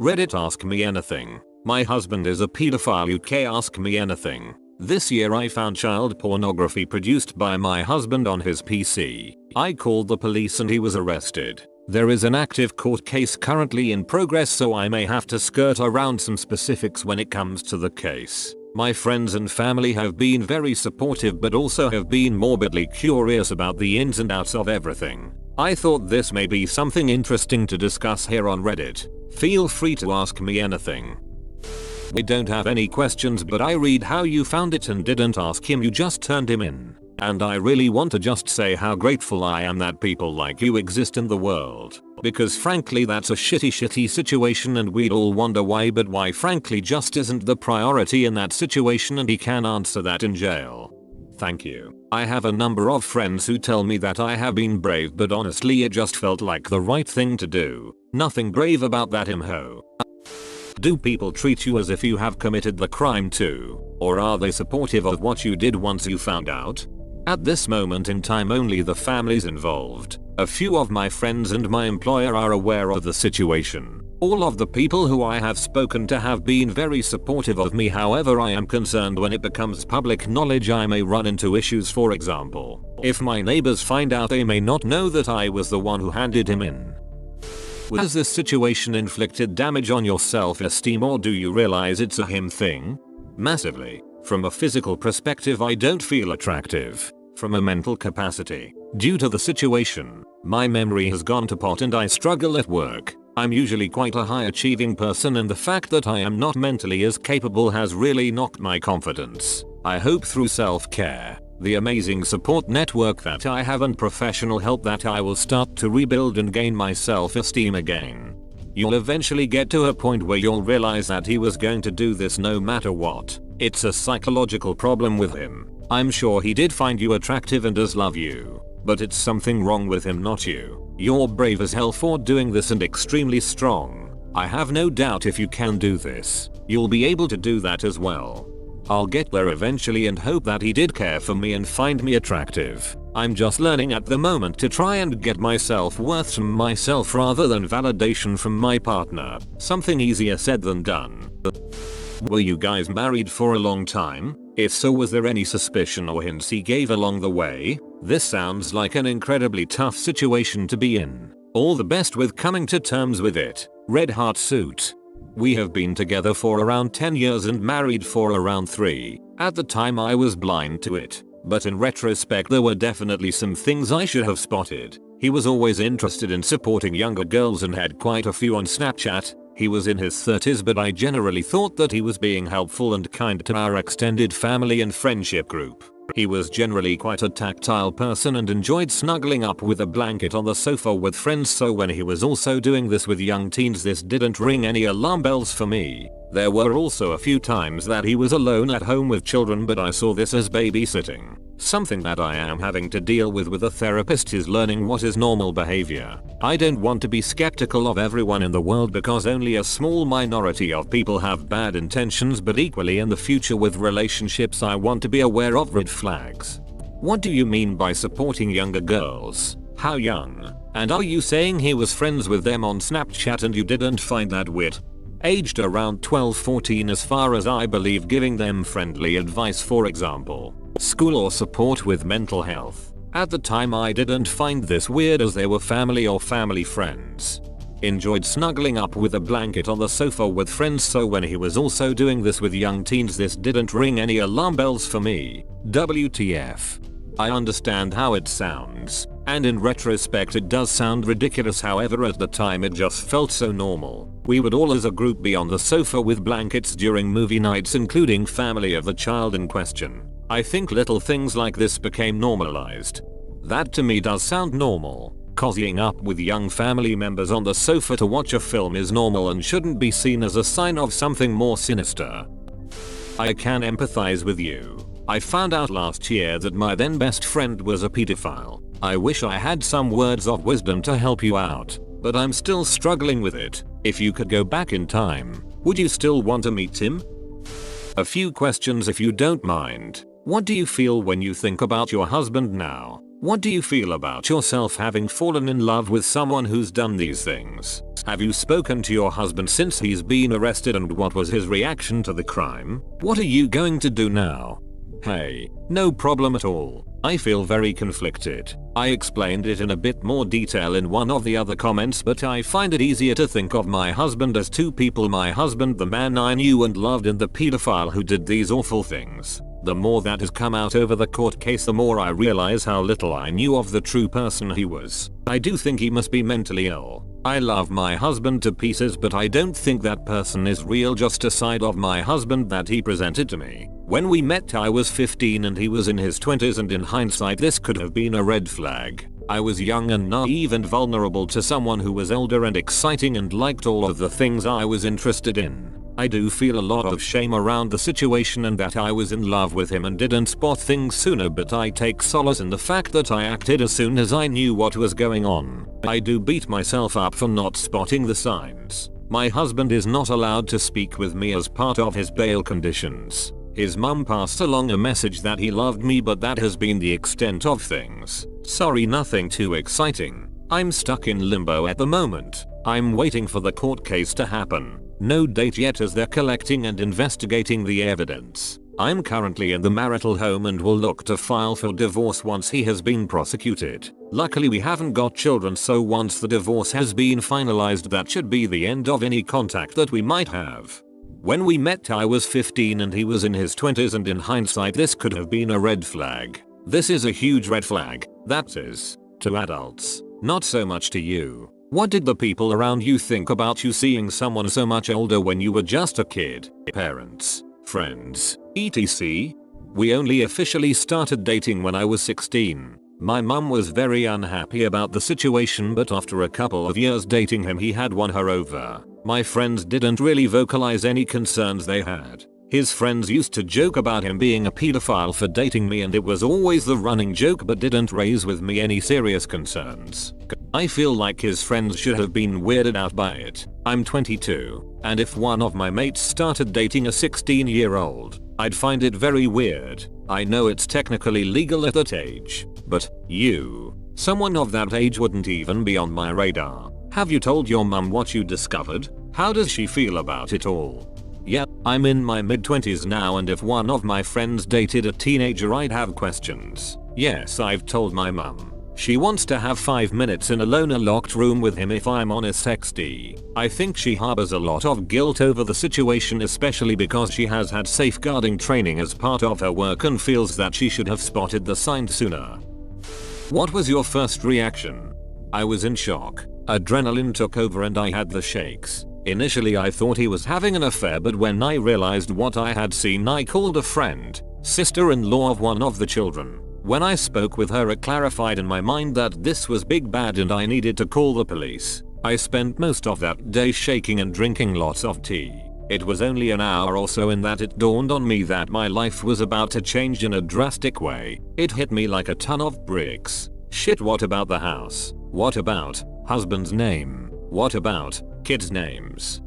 Reddit Ask Me Anything. My husband is a pedophile. UK Ask Me Anything. This year I found child pornography produced by my husband on his PC. I called the police and he was arrested. There is an active court case currently in progress, so I may have to skirt around some specifics when it comes to the case. My friends and family have been very supportive but also have been morbidly curious about the ins and outs of everything. I thought this may be something interesting to discuss here on Reddit. Feel free to ask me anything. We don't have any questions, but I read how you found it and didn't ask him, you just turned him in. And I really want to just say how grateful I am that people like you exist in the world. Because frankly that's a shitty situation and we'd all wonder why, but why frankly just isn't the priority in that situation, and he can answer that in jail. Thank you. I have a number of friends who tell me that I have been brave, but honestly it just felt like the right thing to do. Nothing brave about that, imho. Do people treat you as if you have committed the crime too? Or are they supportive of what you did once you found out? At this moment in time only the families involved. A few of my friends and my employer are aware of the situation. All of the people who I have spoken to have been very supportive of me, however I am concerned when it becomes public knowledge I may run into issues. For example, if my neighbors find out, they may not know that I was the one who handed him in. Has this situation inflicted damage on your self-esteem, or do you realize it's a him thing? Massively. From a physical perspective I don't feel attractive. From a mental capacity, due to the situation, my memory has gone to pot and I struggle at work. I'm usually quite a high achieving person, and the fact that I am not mentally as capable has really knocked my confidence. I hope through self-care, the amazing support network that I have, and professional help that I will start to rebuild and gain my self-esteem again. You'll eventually get to a point where you'll realize that he was going to do this no matter what. It's a psychological problem with him. I'm sure he did find you attractive and does love you, but it's something wrong with him, not you. You're brave as hell for doing this and extremely strong. I have no doubt if you can do this, you'll be able to do that as well. I'll get there eventually and hope that he did care for me and find me attractive. I'm just learning at the moment to try and get my self-worth from myself rather than validation from my partner. Something easier said than done. Were you guys married for a long time? If so, was there any suspicion or hints he gave along the way? This sounds like an incredibly tough situation to be in. All the best with coming to terms with it. Red Heart Suit. We have been together for around 10 years and married for around 3. At the time I was blind to it, but in retrospect there were definitely some things I should have spotted. He was always interested in supporting younger girls and had quite a few on Snapchat. He was in his 30s, but I generally thought that he was being helpful and kind to our extended family and friendship group. He was generally quite a tactile person and enjoyed snuggling up with a blanket on the sofa with friends, so when he was also doing this with young teens this didn't ring any alarm bells for me. There were also a few times that he was alone at home with children, but I saw this as babysitting. Something that I am having to deal with a therapist is learning what is normal behavior. I don't want to be skeptical of everyone in the world because only a small minority of people have bad intentions, but equally in the future with relationships I want to be aware of red flags. What do you mean by supporting younger girls? How young? And are you saying he was friends with them on Snapchat and you didn't find that weird? Aged around 12-14 as far as I believe, giving them friendly advice, for example, school or support with mental health. At the time I didn't find this weird as they were family or family friends. Enjoyed snuggling up with a blanket on the sofa with friends, so when he was also doing this with young teens this didn't ring any alarm bells for me. WTF. I understand how it sounds, and in retrospect it does sound ridiculous, however at the time it just felt so normal. We would all as a group be on the sofa with blankets during movie nights, including family of the child in question. I think little things like this became normalized. That to me does sound normal. Cozying up with young family members on the sofa to watch a film is normal and shouldn't be seen as a sign of something more sinister. I can empathize with you. I found out last year that my then best friend was a pedophile. I wish I had some words of wisdom to help you out, but I'm still struggling with it. If you could go back in time, would you still want to meet him? A few questions if you don't mind. What do you feel when you think about your husband now? What do you feel about yourself having fallen in love with someone who's done these things? Have you spoken to your husband since he's been arrested, and what was his reaction to the crime? What are you going to do now? Hey, no problem at all. I feel very conflicted. I explained it in a bit more detail in one of the other comments, but I find it easier to think of my husband as two people. My husband, the man I knew and loved, and the pedophile who did these awful things. The more that has come out over the court case, the more I realize how little I knew of the true person he was. I do think he must be mentally ill. I love my husband to pieces, but I don't think that person is real, just a side of my husband that he presented to me. When we met, I was 15 and he was in his 20s, and in hindsight this could have been a red flag. I was young and naive and vulnerable to someone who was older and exciting and liked all of the things I was interested in. I do feel a lot of shame around the situation and that I was in love with him and didn't spot things sooner, but I take solace in the fact that I acted as soon as I knew what was going on. I do beat myself up for not spotting the signs. My husband is not allowed to speak with me as part of his bail conditions. His mum passed along a message that he loved me, but that has been the extent of things. Sorry, nothing too exciting. I'm stuck in limbo at the moment. I'm waiting for the court case to happen. No date yet, as they're collecting and investigating the evidence. I'm currently in the marital home and will look to file for divorce once he has been prosecuted. Luckily we haven't got children, so once the divorce has been finalized, that should be the end of any contact that we might have. When we met, I was 15 and he was in his 20s, and in hindsight this could have been a red flag. This is a huge red flag, that is, to adults, not so much to you. What did the people around you think about you seeing someone so much older when you were just a kid? Parents, friends, etc. We only officially started dating when I was 16. My mum was very unhappy about the situation, but after a couple of years dating him, he had won her over. My friends didn't really vocalize any concerns they had. His friends used to joke about him being a pedophile for dating me, and it was always the running joke, but didn't raise with me any serious concerns. I feel like his friends should have been weirded out by it. I'm 22, and if one of my mates started dating a 16-year-old, I'd find it very weird. I know it's technically legal at that age, but someone of that age wouldn't even be on my radar. Have you told your mum what you discovered? How does she feel about it all? Yeah, I'm in my mid-20s now, and if one of my friends dated a teenager, I'd have questions. Yes, I've told my mum. She wants to have 5 minutes in a loner locked room with him if I'm honest. XD. I think she harbors a lot of guilt over the situation, especially because she has had safeguarding training as part of her work and feels that she should have spotted the signs sooner. What was your first reaction? I was in shock. Adrenaline took over and I had the shakes. Initially I thought he was having an affair, but when I realized what I had seen, I called a friend, sister-in-law of one of the children. When I spoke with her, it clarified in my mind that this was big bad and I needed to call the police. I spent most of that day shaking and drinking lots of tea. It was only an hour or so in that it dawned on me that my life was about to change in a drastic way. It hit me like a ton of bricks. Shit, what about the house? What about husband's name? What about kids' names?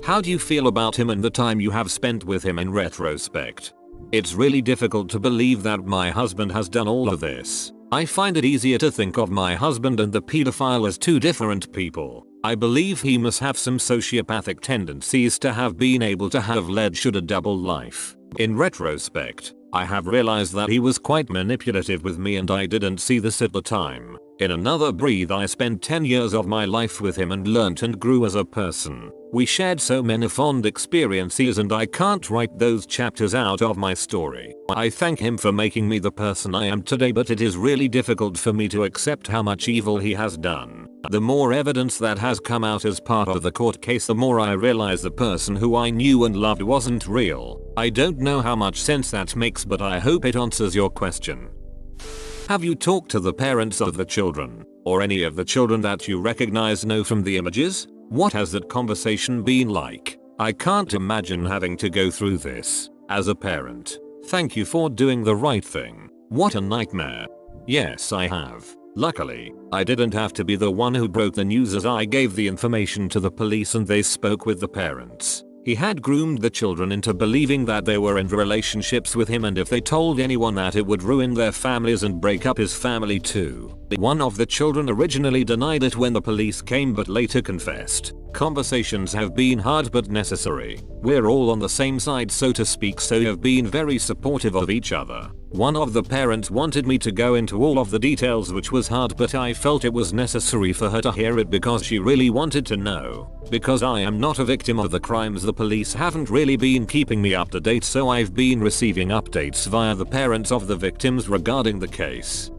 How do you feel about him and the time you have spent with him in retrospect? It's really difficult to believe that my husband has done all of this. I find it easier to think of my husband and the pedophile as two different people. I believe he must have some sociopathic tendencies to have been able to have led a double life. In retrospect, I have realized that he was quite manipulative with me and I didn't see this at the time. In another breath, I spent 10 years of my life with him and learnt and grew as a person. We shared so many fond experiences and I can't write those chapters out of my story. I thank him for making me the person I am today, but it is really difficult for me to accept how much evil he has done. The more evidence that has come out as part of the court case, the more I realize the person who I knew and loved wasn't real. I don't know how much sense that makes, but I hope it answers your question. Have you talked to the parents of the children, or any of the children that you know from the images? What has that conversation been like? I can't imagine having to go through this. As a parent, thank you for doing the right thing. What a nightmare. Yes, I have. Luckily, I didn't have to be the one who broke the news, as I gave the information to the police and they spoke with the parents. He had groomed the children into believing that they were in relationships with him, and if they told anyone that, it would ruin their families and break up his family too. One of the children originally denied it when the police came but later confessed. Conversations have been hard but necessary. We're all on the same side, so to speak, so have been very supportive of each other. One of the parents wanted me to go into all of the details, which was hard, but I felt it was necessary for her to hear it because she really wanted to know. Because I am not a victim of the crimes, the police haven't really been keeping me up to date, so I've been receiving updates via the parents of the victims regarding the case.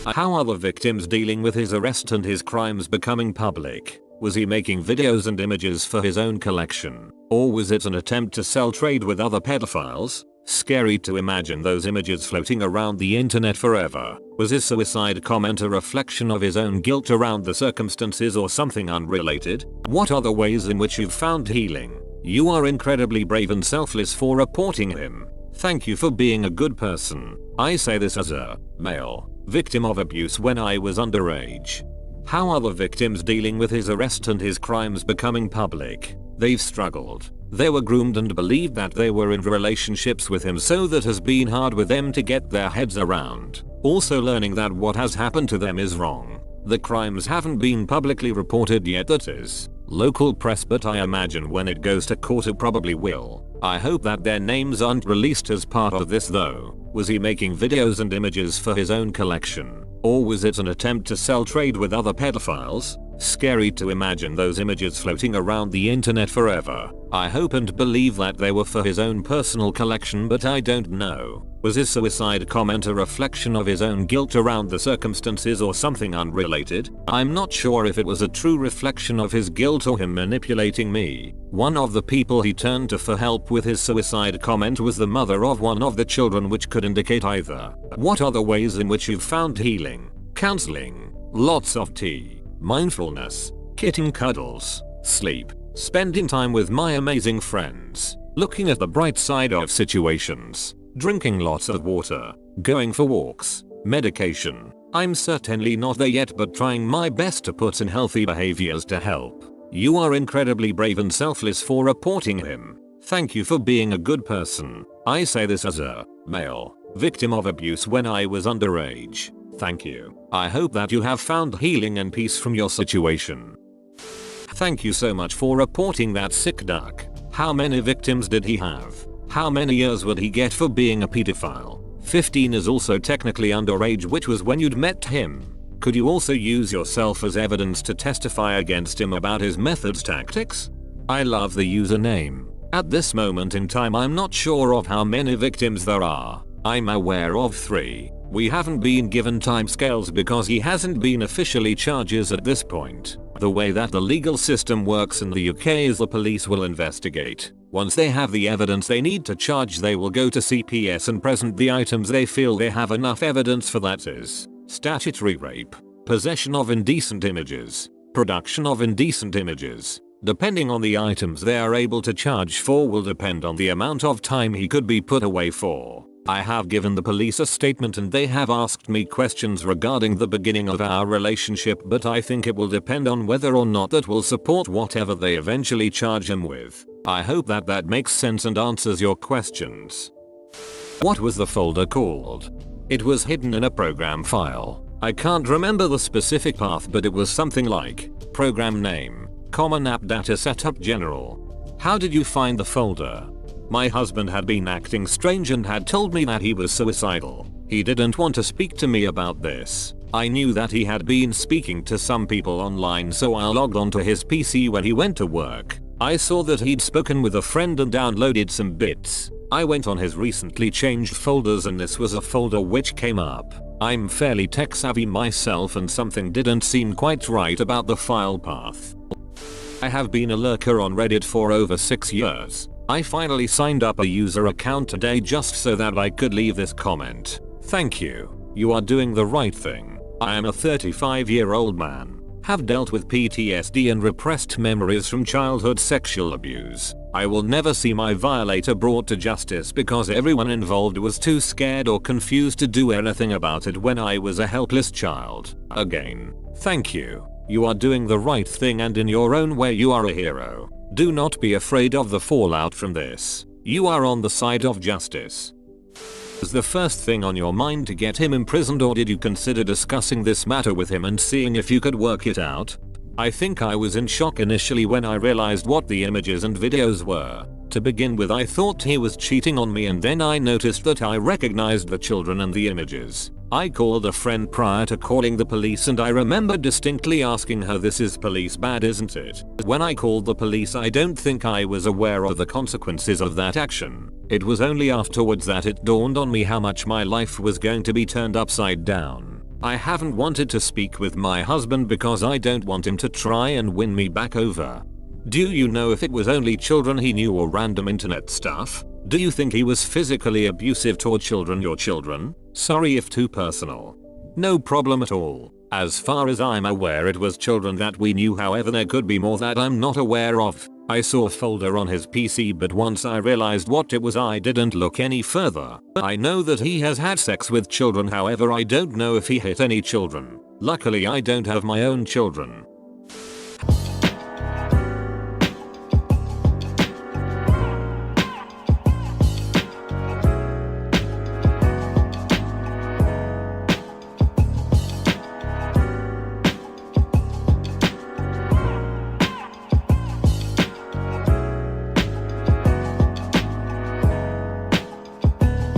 How are the victims dealing with his arrest and his crimes becoming public? Was he making videos and images for his own collection? Or was it an attempt to sell trade with other pedophiles? Scary to imagine those images floating around the internet forever. Was his suicide comment a reflection of his own guilt around the circumstances or something unrelated? What are the ways in which you've found healing? You are incredibly brave and selfless for reporting him. Thank you for being a good person. I say this as a male, victim of abuse when I was underage. How are the victims dealing with his arrest and his crimes becoming public? They've struggled. They were groomed and believed that they were in relationships with him, so that has been hard with them to get their heads around. Also learning that what has happened to them is wrong. The crimes haven't been publicly reported yet, that is, local press, but I imagine when it goes to court it probably will. I hope that their names aren't released as part of this though. Was he making videos and images for his own collection? Or was it an attempt to sell trade with other pedophiles? Scary to imagine those images floating around the internet forever. I hope and believe that they were for his own personal collection, but I don't know. Was his suicide comment a reflection of his own guilt around the circumstances or something unrelated? I'm not sure if it was a true reflection of his guilt or him manipulating me. One of the people he turned to for help with his suicide comment was the mother of one of the children, which could indicate either. What are the ways in which you've found healing? Counseling, lots of tea, mindfulness, kitten cuddles, sleep, spending time with my amazing friends, looking at the bright side of situations, drinking lots of water, going for walks, medication. I'm certainly not there yet, but trying my best to put in healthy behaviors to help. You are incredibly brave and selfless for reporting him. Thank you for being a good person. I say this as a male, victim of abuse when I was underage. Thank you. I hope that you have found healing and peace from your situation. Thank you so much for reporting that sick duck. How many victims did he have? How many years would he get for being a pedophile? 15 is also technically underage, which was when you'd met him. Could you also use yourself as evidence to testify against him about his methods, tactics? I love the username. At this moment in time, I'm not sure of how many victims there are. I'm aware of 3. We haven't been given timescales because he hasn't been officially charged at this point. The way that the legal system works in the UK is the police will investigate. Once they have the evidence they need to charge, they will go to CPS and present the items they feel they have enough evidence for, that is, statutory rape, possession of indecent images, production of indecent images. Depending on the items they are able to charge for will depend on the amount of time he could be put away for. I have given the police a statement and they have asked me questions regarding the beginning of our relationship, but I think it will depend on whether or not that will support whatever they eventually charge him with. I hope that that makes sense and answers your questions. What was the folder called? It was hidden in a program file. I can't remember the specific path, but it was something like program name, common app data setup general. How did you find the folder? My husband had been acting strange and had told me that he was suicidal. He didn't want to speak to me about this. I knew that he had been speaking to some people online, so I logged onto his PC when he went to work. I saw that he'd spoken with a friend and downloaded some bits. I went on his recently changed folders and this was a folder which came up. I'm fairly tech savvy myself and something didn't seem quite right about the file path. I have been a lurker on Reddit for over 6 years. I finally signed up a user account today just so that I could leave this comment. Thank you. You are doing the right thing. I am a 35-year-old man. Have dealt with PTSD and repressed memories from childhood sexual abuse. I will never see my violator brought to justice because everyone involved was too scared or confused to do anything about it when I was a helpless child. Again, thank you. You are doing the right thing and in your own way you are a hero. Do not be afraid of the fallout from this. You are on the side of justice. Was the first thing on your mind to get him imprisoned, or did you consider discussing this matter with him and seeing if you could work it out? I think I was in shock initially when I realized what the images and videos were. To begin with, I thought he was cheating on me, and then I noticed that I recognized the children and the images. I called a friend prior to calling the police, and I remember distinctly asking her, "This is police bad, isn't it?" When I called the police, I don't think I was aware of the consequences of that action. It was only afterwards that it dawned on me how much my life was going to be turned upside down. I haven't wanted to speak with my husband because I don't want him to try and win me back over. Do you know if it was only children he knew or random internet stuff? Do you think he was physically abusive toward children, your children? Sorry if too personal. No problem at all. As far as I'm aware, it was children that we knew, however there could be more that I'm not aware of. I saw a folder on his PC, but once I realized what it was, I didn't look any further. I know that he has had sex with children, however I don't know if he hit any children. Luckily I don't have my own children.